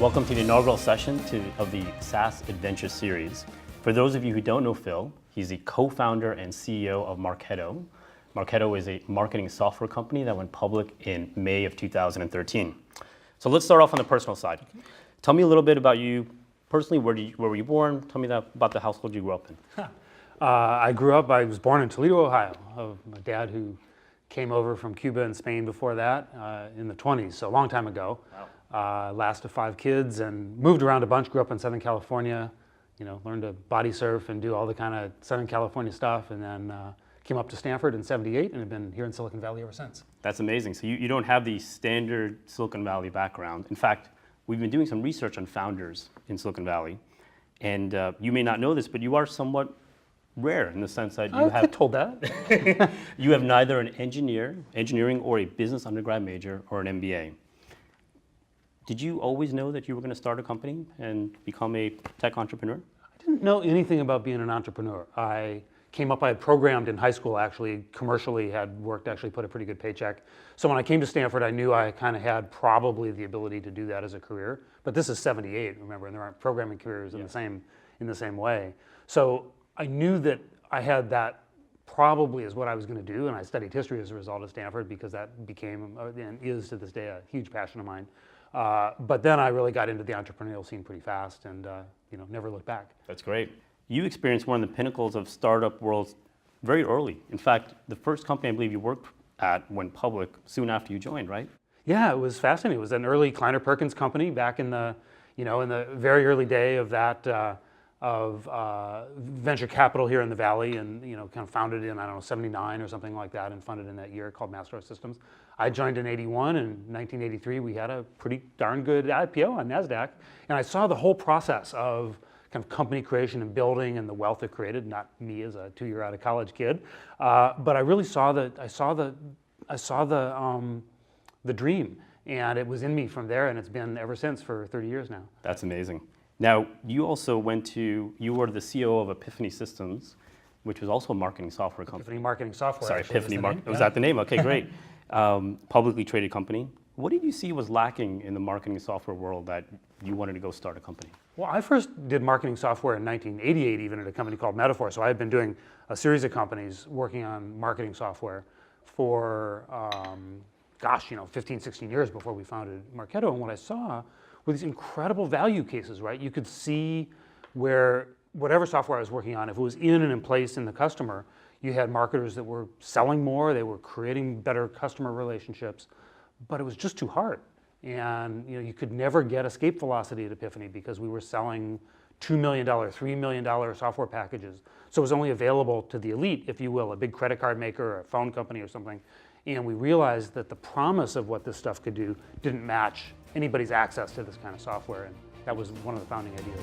Welcome to the inaugural session of the SaaS Adventure Series. For those of you who don't know Phil, he's the co-founder and CEO of Marketo. Marketo is a marketing software company that went public in May of 2013. So let's start off on the personal side. Tell me a little bit about you personally. Where were you born? Tell me about the household you grew up in. I was born in Toledo, Ohio, of my dad who came over from Cuba and Spain before that in the 20s, so a long time ago. Wow. Last of 5 kids and moved around a bunch, grew up in Southern California, learned to body surf and do all the kind of Southern California stuff, and then came up to Stanford in '78 and have been here in Silicon Valley ever since. That's amazing. So you don't have the standard Silicon Valley background. In fact, we've been doing some research on founders in Silicon Valley, and you may not know this, but you are somewhat rare in the sense that I get told that. you have neither an engineering or a business undergrad major or an MBA. Did you always know that you were going to start a company and become a tech entrepreneur? I didn't know anything about being an entrepreneur. I had programmed in high school, actually, commercially, had worked, actually put a pretty good paycheck. So when I came to Stanford, I knew I kind of had probably the ability to do that as a career. But this is '78, remember, and there aren't programming careers in the same way. So I knew that I had that probably is what I was going to do, and I studied history as a result of Stanford because that became, and is to this day, a huge passion of mine. But then I really got into the entrepreneurial scene pretty fast and never looked back. That's great. You experienced one of the pinnacles of startup world very early. In fact, the first company I believe you worked at went public soon after you joined, right? Yeah, it was fascinating. It was an early Kleiner Perkins company back in the, in the very early day of that, venture capital here in the Valley, and kind of founded in, I don't know, '79 or something like that, and funded in that year, called Master Systems. I joined in '81, and in 1983 we had a pretty darn good IPO on NASDAQ, and I saw the whole process of kind of company creation and building and the wealth it created. Not me as a 2-year out of college kid, but I really saw the dream, and it was in me from there, and it's been ever since for 30 years now. That's amazing. Now, you also you were the CEO of Epiphany Systems, which was also a marketing software company. Epiphany Marketing Software. Sorry, Epiphany Marketing. Was that the name? Okay, great. Publicly traded company. What did you see was lacking in the marketing software world that you wanted to go start a company? Well, I first did marketing software in 1988, even at a company called Metaphor. So I had been doing a series of companies working on marketing software for, 15, 16 years before we founded Marketo. And what I saw were these incredible value cases, right? You could see where whatever software I was working on, if it was in and in place in the customer, you had marketers that were selling more, they were creating better customer relationships, but it was just too hard. And you could never get escape velocity at Epiphany because we were selling $2 million, $3 million software packages. So it was only available to the elite, if you will, a big credit card maker or a phone company or something. And we realized that the promise of what this stuff could do didn't match anybody's access to this kind of software. And that was one of the founding ideas.